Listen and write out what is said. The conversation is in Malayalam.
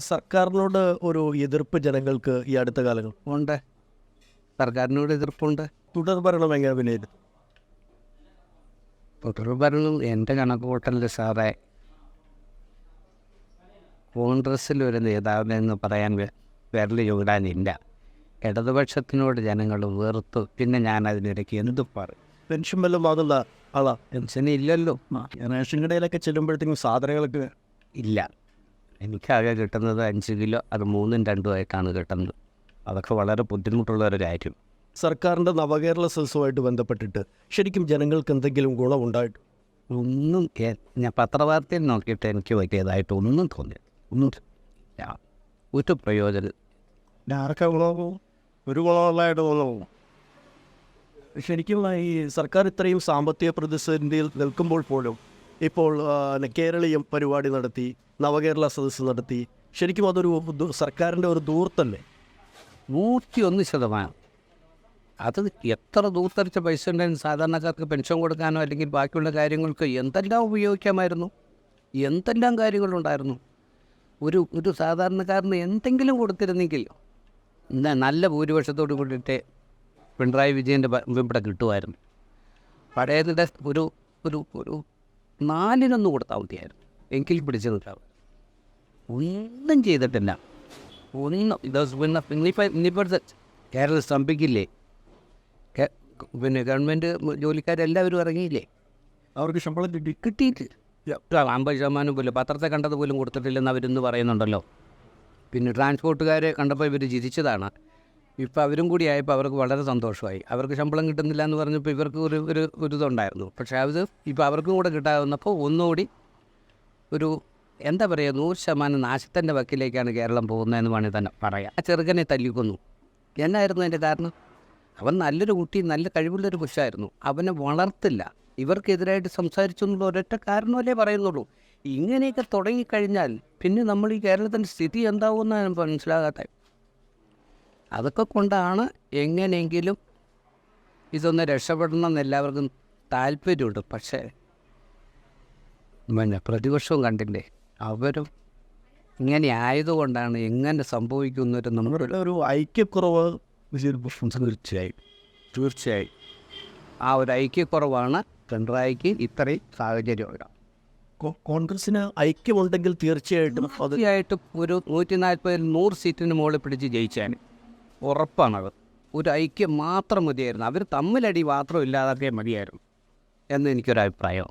സർക്കാരിനോട് ഒരു എതിർപ്പ് ജനങ്ങൾക്ക് ഈ അടുത്ത കാലങ്ങൾ ഉണ്ട്. സർക്കാരിനോട് എതിർപ്പുണ്ട്. തുടർ ഭരണം എങ്ങനെ വിലയിരുത്തും? തുടർഭരണം എൻ്റെ കണക്കുകൂട്ടലിൽ സാറേ, കോൺഗ്രസ്സിലൊരു നേതാവിനെന്ന് പറയാൻ വിരൽ ചൂടാനില്ല. ഇടതുപക്ഷത്തിനോട് ജനങ്ങൾ വെറുത്തു. പിന്നെ ഞാൻ അതിനിടയ്ക്ക് എന്ത് പറയും? പെൻഷൻ വല്ലതും വാങ്ങുന്ന ആളാ? പെൻഷൻ ഇല്ലല്ലോ. റേഷൻ കടയിലൊക്കെ ചെല്ലുമ്പോഴത്തേക്കും സാധനങ്ങളൊക്കെ ഇല്ല. എനിക്കാകെ കിട്ടുന്നത് 5 കിലോ, അത് 3ഉം 2ഉം ആയിട്ടാണ് കിട്ടുന്നത്. അതൊക്കെ വളരെ ബുദ്ധിമുട്ടുള്ള ഒരു കാര്യം. സർക്കാരിൻ്റെ നവകേരള സദസ്സുമായിട്ട് ബന്ധപ്പെട്ടിട്ട് ശരിക്കും ജനങ്ങൾക്ക് എന്തെങ്കിലും ഗുണമുണ്ടായിട്ടു? ഒന്നും ഞാൻ പത്രവാർത്തയിൽ നോക്കിയിട്ട് എനിക്ക് വലിയതായിട്ട് ഒന്നും തോന്നില്ല. ഒന്നും ഇല്ല. ഒരു പ്രയോജനം. ആർക്കാ ഗുണമാകും? ഒരു ഗുണമുള്ളതായിട്ട് തോന്നുന്നു. ശരിക്കും ഈ സർക്കാർ ഇത്രയും സാമ്പത്തിക പ്രതിസന്ധിയിൽ നിൽക്കുമ്പോൾ പോലും ഇപ്പോൾ കേരളീയം പരിപാടി നടത്തി, നവകേരള സദസ്സ് നടത്തി. ശരിക്കും അതൊരു സർക്കാരിൻ്റെ ഒരു ദൂർത്തല്ലേ? 101%. അത് എത്ര ദൂർത്തടിച്ച പൈസ ഉണ്ടെങ്കിലും സാധാരണക്കാർക്ക് പെൻഷൻ കൊടുക്കാനോ അല്ലെങ്കിൽ ബാക്കിയുള്ള കാര്യങ്ങൾക്ക് എന്തെല്ലാം ഉപയോഗിക്കാമായിരുന്നു, എന്തെല്ലാം കാര്യങ്ങളുണ്ടായിരുന്നു. ഒരു സാധാരണക്കാരന് എന്തെങ്കിലും കൊടുത്തിരുന്നെങ്കിൽ നല്ല ഭൂരിപക്ഷത്തോട് കൂടിയിട്ട് പിണറായി വിജയൻ്റെ ഇവിടെ കിട്ടുമായിരുന്നു. പഴയതിൻ്റെ ഒരു ഒരു ഒരു 4-1 കൊടുത്താൽ മതിയായിരുന്നു. എങ്കിൽ പിടിച്ചു നിൽക്കാം. ഒന്നും ചെയ്തിട്ടില്ല. ഇനിയിപ്പോൾ കേരളം സ്തംഭിക്കില്ലേ? പിന്നെ ഗവൺമെൻറ് ജോലിക്കാരെല്ലാവരും ഇറങ്ങിയില്ലേ? അവർക്ക് ശമ്പളം കിട്ടിയിട്ട് 50% പോലും പത്രത്തെ കണ്ടത് പോലും കൊടുത്തിട്ടില്ലെന്ന് അവരിന്ന് പറയുന്നുണ്ടല്ലോ. പിന്നെ ട്രാൻസ്പോർട്ടുകാരെ കണ്ടപ്പോൾ ഇവർ ചിരിച്ചതാണ്. ഇപ്പോൾ അവരും കൂടി ആയപ്പോൾ അവർക്ക് വളരെ സന്തോഷമായി. അവർക്ക് ശമ്പളം കിട്ടുന്നില്ല എന്ന് പറഞ്ഞപ്പോൾ ഇവർക്ക് ഒരു ഇതുണ്ടായിരുന്നു. പക്ഷേ അത് ഇപ്പോൾ അവർക്കും കൂടെ കിട്ടാവുന്നപ്പോൾ ഒന്നുകൂടി ഒരു എന്താ പറയുക, 100% നാശത്തിൻ്റെ വക്കിലേക്കാണ് കേരളം പോകുന്നതെന്ന് വേണമെങ്കിൽ തന്നെ പറയാം. ആ ചെറുക്കനെ തല്ലിക്കൊന്നു. എന്നായിരുന്നു അതിൻ്റെ കാരണം? അവൻ നല്ലൊരു കുട്ടി, നല്ല കഴിവുള്ളൊരു കൊച്ചായിരുന്നു. അവനെ വളർത്തില്ല. ഇവർക്കെതിരായിട്ട് സംസാരിച്ചു എന്നുള്ള ഒരൊറ്റ കാരണമല്ലേ പറയുന്നുള്ളൂ. ഇങ്ങനെയൊക്കെ തുടങ്ങിക്കഴിഞ്ഞാൽ പിന്നെ നമ്മൾ ഈ കേരളത്തിൻ്റെ സ്ഥിതി എന്താവുമെന്നാണ് മനസ്സിലാകാത്തത്. അതൊക്കെ കൊണ്ടാണ് എങ്ങനെയെങ്കിലും ഇതൊന്ന് രക്ഷപ്പെടണമെന്ന് എല്ലാവർക്കും താല്പര്യമുണ്ട്. പക്ഷേ പിന്നെ പ്രതിപക്ഷവും കണ്ടില്ലേ, അവരും ഇങ്ങനെ ആയതുകൊണ്ടാണ് എങ്ങനെ സംഭവിക്കുന്നൊരു നമ്മുടെ ഒരു ഐക്യക്കുറവ്. തീർച്ചയായും ആ ഒരു ഐക്യക്കുറവാണ് പിണറായിക്ക് ഇത്രയും സാഹചര്യം. കോൺഗ്രസിന് ഐക്യമുണ്ടെങ്കിൽ തീർച്ചയായിട്ടും ഒരു 140-100 സീറ്റിന് മുകളിൽ പിടിച്ച് ജയിച്ചാൽ ഉറപ്പാണത്. ഒരു ഐക്യം മാത്രം മതിയായിരുന്നു. അവർ തമ്മിലടി മാത്രം ഇല്ലാതാക്കിയാൽ മതിയായിരുന്നു എന്ന് എനിക്കൊരഭിപ്രായം.